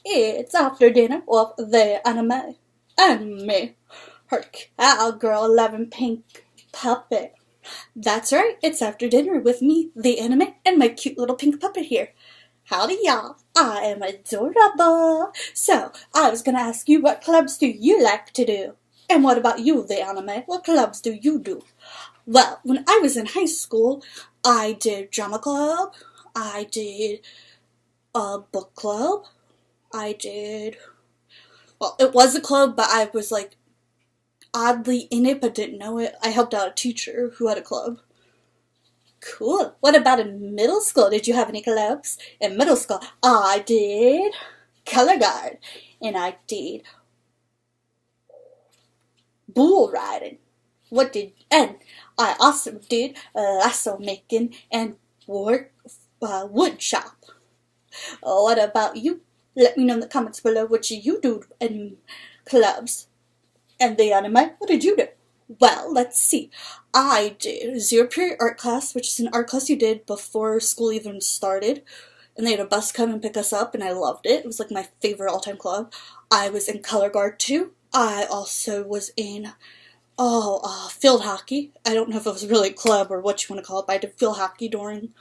It's after dinner with the anime. And me, her cowgirl 11 pink puppet. That's right, it's after dinner with me, the anime, and my cute little pink puppet here. Howdy, y'all. I am adorable. So, I was gonna ask you, what clubs do you like to do? And what about you, the anime? What clubs do you do? Well, when I was in high school, I did drama club, I did a book club, I did, well, it was a club, but I was like oddly in it but didn't know it. I helped out a teacher who had a club. Cool. What about in middle school? Did you have any clubs? In middle school, I did color guard, and I did bull riding. And I also did lasso making and wood shop. What about you? Let me know in the comments below what you do in clubs. And the anime, what did you do? Well, let's see. I did zero period art class, which is an art class you did before school even started. And they had a bus come and pick us up, and I loved it. It was like my favorite all-time club. I was in color guard too. I also was in field hockey. I don't know if it was really a club or what you want to call it, but I did field hockey during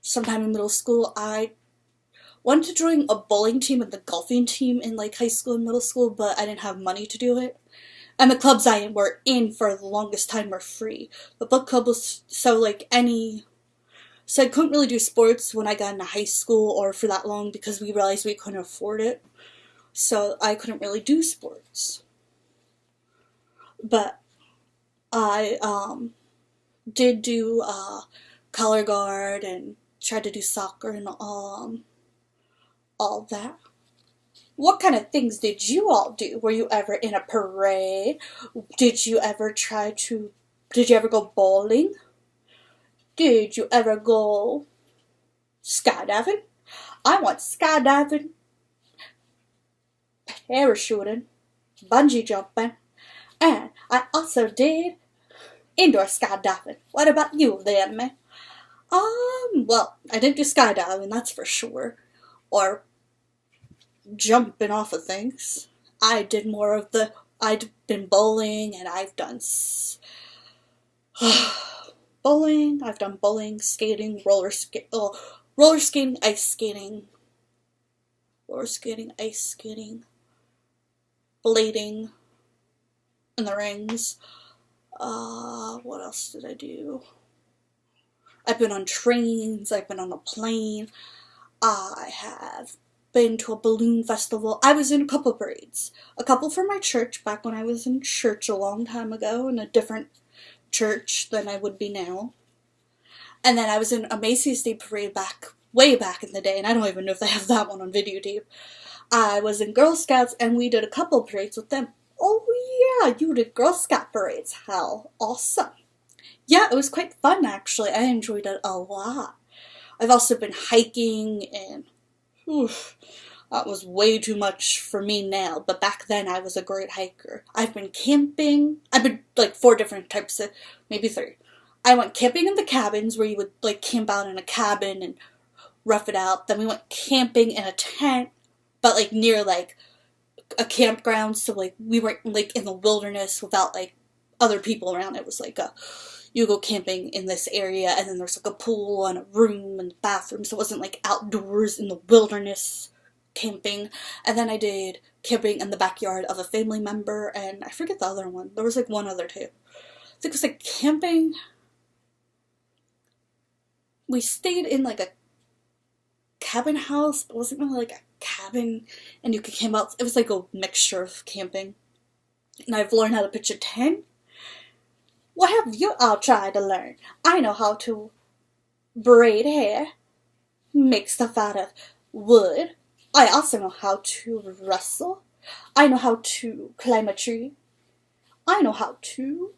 sometime in middle school. I wanted to join a bowling team and the golfing team in like high school and middle school, but I didn't have money to do it. And the clubs I were in for the longest time were free. The book club was so I couldn't really do sports when I got into high school or for that long because we realized we couldn't afford it. So I couldn't really do sports. But I did do color guard and tried to do soccer and all that. What kind of things did you all do? Were you ever in a parade? Did you ever go bowling? Did you ever go skydiving? I went skydiving, parachuting, bungee jumping, and I also did indoor skydiving. What about you, the anime? Well, I didn't do skydiving, that's for sure. Or jumping off of things. I'd been bowling, and I've done bowling. I've done bowling, skating, roller skating, ice skating, blading in the rings. What else did I do? I've been on trains. I've been on a plane. I have been to a balloon festival. I was in a couple parades. A couple for my church back when I was in church a long time ago, in a different church than I would be now. And then I was in a Macy's Day parade way back in the day, and I don't even know if they have that one on videotape. I was in Girl Scouts, and we did a couple parades with them. Oh yeah, you did Girl Scout parades. How awesome. Yeah, it was quite fun actually. I enjoyed it a lot. I've also been hiking, and that was way too much for me now, but back then I was a great hiker. I've been camping. I've been like 4 different types of, maybe 3. I went camping in the cabins where you would like camp out in a cabin and rough it out. Then we went camping in a tent, but like near like a campground, so like we weren't like in the wilderness without like other people around. It was like you go camping in this area, and then there's like a pool and a room and bathrooms. So it wasn't like outdoors in the wilderness camping. And then I did camping in the backyard of a family member, and I forget the other one. There was like one other too. I think it was like camping. We stayed in like a cabin house, but it wasn't really like a cabin, and you could camp out. It was like a mixture of camping. And I've learned how to pitch a tent. What have you all tried to learn? I know how to braid hair, make stuff out of wood. I also know how to wrestle. I know how to climb a tree. I know how to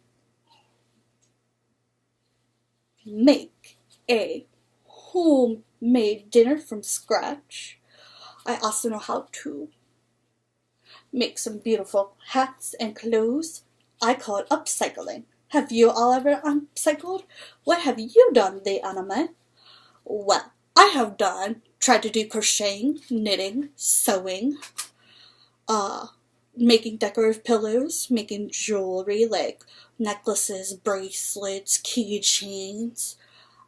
make a homemade dinner from scratch. I also know how to make some beautiful hats and clothes. I call it upcycling. Have you all ever upcycled? What have you done, the anime? Well, I have done tried to do crocheting, knitting, sewing, making decorative pillows, making jewelry like necklaces, bracelets, keychains.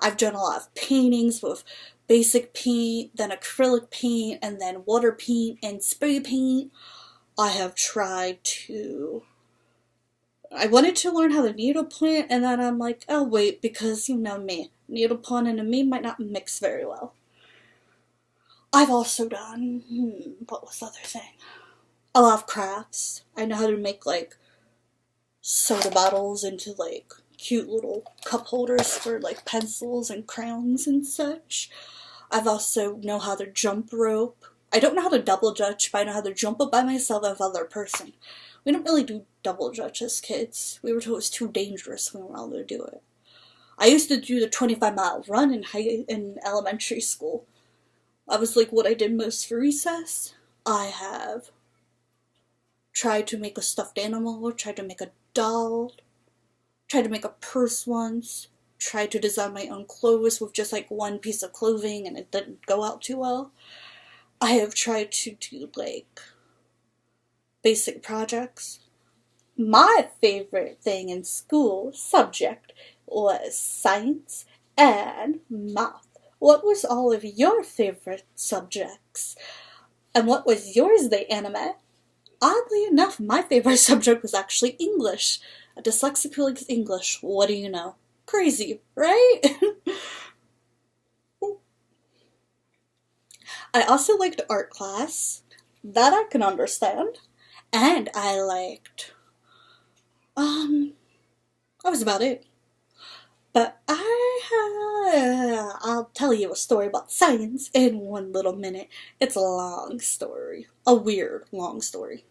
I've done a lot of paintings with basic paint, then acrylic paint, and then water paint and spray paint. I wanted to learn how to needle plant, and then I'm like, oh wait, because you know me, needle plant and me might not mix very well. I've also done, what was the other thing? A lot of crafts. I know how to make like soda bottles into like cute little cup holders for like pencils and crayons and such. I've also know how to jump rope. I don't know how to double dutch, but I know how to jump up by myself and other person. We don't really do double dutch as kids. We were told it was too dangerous when we were allowed to do it. I used to do the 25-mile run in elementary school. That was like what I did most for recess. I have tried to make a stuffed animal, tried to make a doll, tried to make a purse once, tried to design my own clothes with just like one piece of clothing and it didn't go out too well. I have tried to do like basic projects. My favorite thing in school subject was science and math. What was all of your favorite subjects? And what was yours, the anime? Oddly enough, my favorite subject was actually English. A dyslexic who likes English. What do you know? Crazy, right? I also liked art class. That I can understand. And I liked, that was about it. But I'll tell you a story about science in one little minute. It's a long story. A weird long story.